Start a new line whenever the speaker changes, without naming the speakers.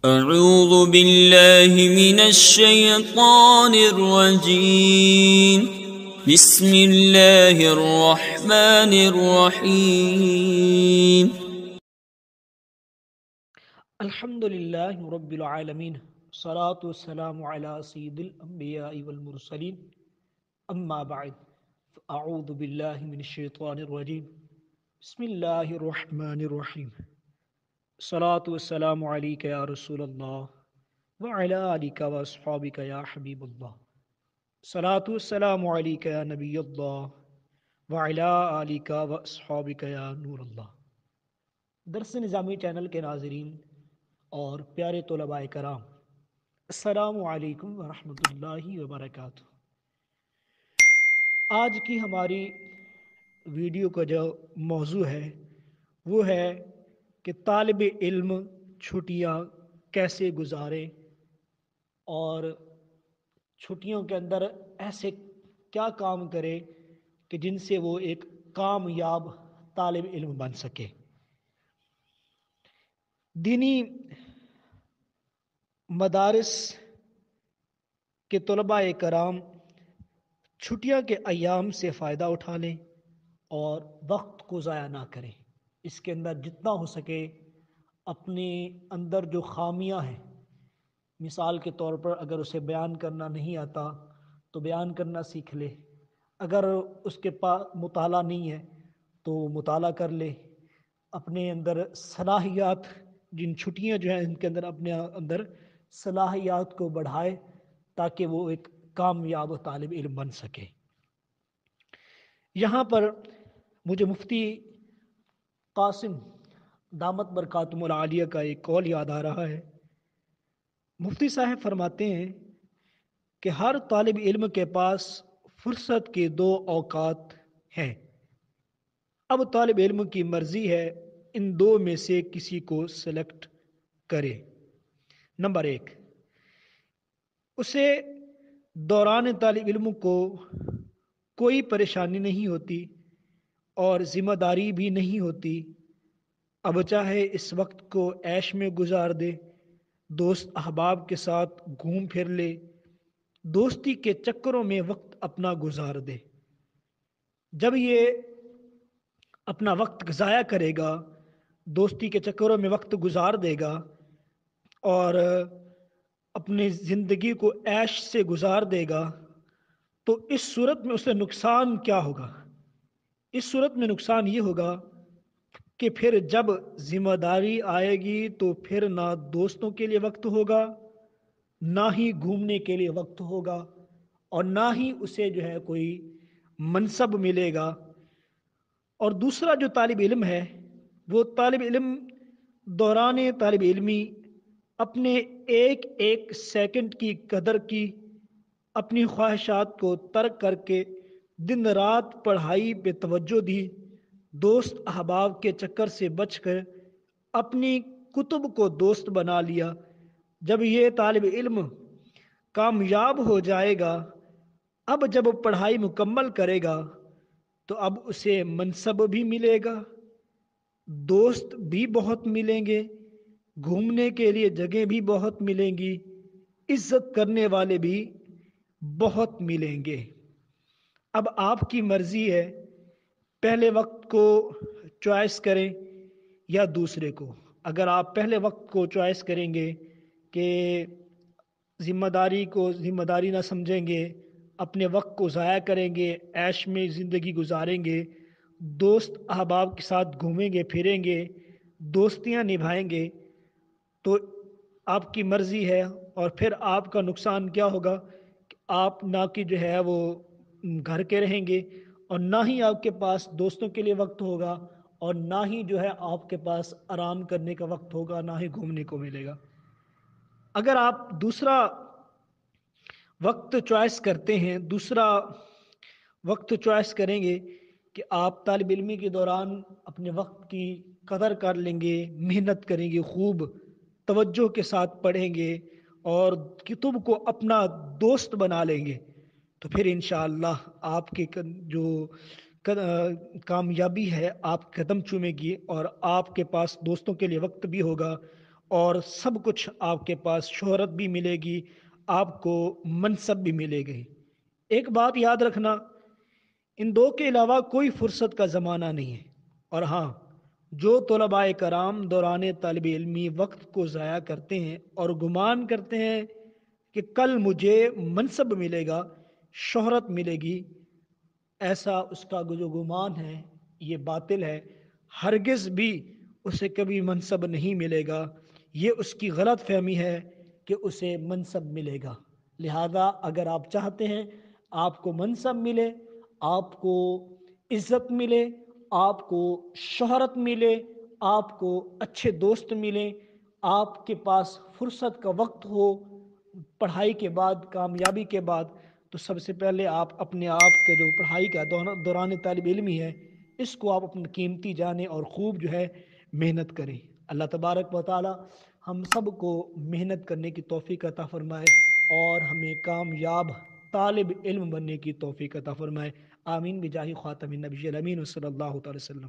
أعوذ بالله من الشيطان الرجيم بسم الله الرحمن الرحيم
الحمد لله رب العالمين الصلاة والسلام على سيد الأنبياء والمرسلين أما بعد أعوذ بالله من الشيطان الرجيم بسم الله الرحمن الرحيم الصلاة والسلام عليك يا رسول الله وعلى آلك وأصحابك يا حبيب الله الصلاة والسلام عليك يا نبي الله وعلى آلك وأصحابك يا نور الله درس نظامی چینل کے ناظرین اور پیارے طلباء کرام، السلام علیکم ورحمۃ اللہ وبرکاتہ۔ آج کی ہماری ویڈیو کا جو موضوع ہے وہ ہے کہ طالب علم چھٹیاں کیسے گزارے اور چھٹیوں کے اندر ایسے کیا کام کرے کہ جن سے وہ ایک کامیاب طالب علم بن سکے۔ دینی مدارس کے طلباء کرام چھٹیاں کے ایام سے فائدہ اٹھا لیں اور وقت کو ضائع نہ کریں۔ اس کے اندر جتنا ہو سکے اپنے اندر جو خامیاں ہیں، مثال کے طور پر اگر اسے بیان کرنا نہیں آتا تو بیان کرنا سیکھ لے، اگر اس کے پاس مطالعہ نہیں ہے تو مطالعہ کر لے، اپنے اندر صلاحیات، جن چھٹیاں جو ہیں ان کے اندر اپنے اندر صلاحیات کو بڑھائے تاکہ وہ ایک کامیاب طالب علم بن سکے۔ یہاں پر مجھے مفتی قاسم دامت برکاتہم العالیہ کا ایک قول یاد آ رہا ہے۔ مفتی صاحب فرماتے ہیں کہ ہر طالب علم کے پاس فرصت کے دو اوقات ہیں، اب طالب علم کی مرضی ہے ان دو میں سے کسی کو سلیکٹ کرے۔ نمبر 1، اسے دوران طالب علم کو کوئی پریشانی نہیں ہوتی اور ذمہ داری بھی نہیں ہوتی، اب چاہے اس وقت کو عیش میں گزار دے، دوست احباب کے ساتھ گھوم پھر لے، دوستی کے چکروں میں وقت اپنا گزار دے۔ جب یہ اپنا وقت ضائع کرے گا، دوستی کے چکروں میں وقت گزار دے گا اور اپنی زندگی کو عیش سے گزار دے گا، تو اس صورت میں اسے نقصان کیا ہوگا؟ اس صورت میں نقصان یہ ہوگا کہ پھر جب ذمہ داری آئے گی تو پھر نہ دوستوں کے لیے وقت ہوگا، نہ ہی گھومنے کے لیے وقت ہوگا، اور نہ ہی اسے جو ہے کوئی منصب ملے گا۔ اور دوسرا جو طالب علم ہے، وہ طالب علم دوران طالب علمی اپنے ایک ایک سیکنڈ کی قدر کی، اپنی خواہشات کو ترک کر کے دن رات پڑھائی پہ توجہ دی، دوست احباب کے چکر سے بچ کر اپنی کتب کو دوست بنا لیا۔ جب یہ طالب علم کامیاب ہو جائے گا، اب جب پڑھائی مکمل کرے گا تو اب اسے منصب بھی ملے گا، دوست بھی بہت ملیں گے، گھومنے کے لیے جگہ بھی بہت ملیں گی، عزت کرنے والے بھی بہت ملیں گے۔ اب آپ کی مرضی ہے، پہلے وقت کو چوائس کریں یا دوسرے کو۔ اگر آپ پہلے وقت کو چوائس کریں گے کہ ذمہ داری نہ سمجھیں گے، اپنے وقت کو ضائع کریں گے، عیش میں زندگی گزاریں گے، دوست احباب کے ساتھ گھومیں گے پھریں گے، دوستیاں نبھائیں گے، تو آپ کی مرضی ہے، اور پھر آپ کا نقصان کیا ہوگا کہ آپ نہ کہ جو ہے وہ گھر کے رہیں گے، اور نہ ہی آپ کے پاس دوستوں کے لیے وقت ہوگا، اور نہ ہی جو ہے آپ کے پاس آرام کرنے کا وقت ہوگا، نہ ہی گھومنے کو ملے گا۔ اگر آپ دوسرا وقت چوائس کرتے ہیں، دوسرا وقت چوائس کریں گے کہ آپ طالب علمی کے دوران اپنے وقت کی قدر کر لیں گے، محنت کریں گے، خوب توجہ کے ساتھ پڑھیں گے اور کتب کو اپنا دوست بنا لیں گے، تو پھر انشاءاللہ آپ کی جو کامیابی ہے آپ قدم چومے گی، اور آپ کے پاس دوستوں کے لیے وقت بھی ہوگا اور سب کچھ آپ کے پاس، شہرت بھی ملے گی، آپ کو منصب بھی ملے گی۔ ایک بات یاد رکھنا، ان دو کے علاوہ کوئی فرصت کا زمانہ نہیں ہے۔ اور ہاں، جو طلباء کرام دوران طالب علمی وقت کو ضائع کرتے ہیں اور گمان کرتے ہیں کہ کل مجھے منصب ملے گا، شہرت ملے گی، ایسا اس کا جو گمان ہے یہ باطل ہے۔ ہرگز بھی اسے کبھی منصب نہیں ملے گا، یہ اس کی غلط فہمی ہے کہ اسے منصب ملے گا۔ لہذا اگر آپ چاہتے ہیں آپ کو منصب ملے، آپ کو عزت ملے، آپ کو شہرت ملے، آپ کو اچھے دوست ملیں، آپ کے پاس فرصت کا وقت ہو پڑھائی کے بعد، کامیابی کے بعد، تو سب سے پہلے آپ اپنے آپ کے جو پڑھائی کا دوران طالب علمی ہے اس کو آپ اپنا قیمتی جانیں اور خوب جو ہے محنت کریں۔ اللہ تبارک و تعالی ہم سب کو محنت کرنے کی توفیق عطا فرمائے اور ہمیں کامیاب طالب علم بننے کی توفیق عطا فرمائے۔ آمین بجاہ خاتم النبی الامین صلی اللہ تعالی وسلم۔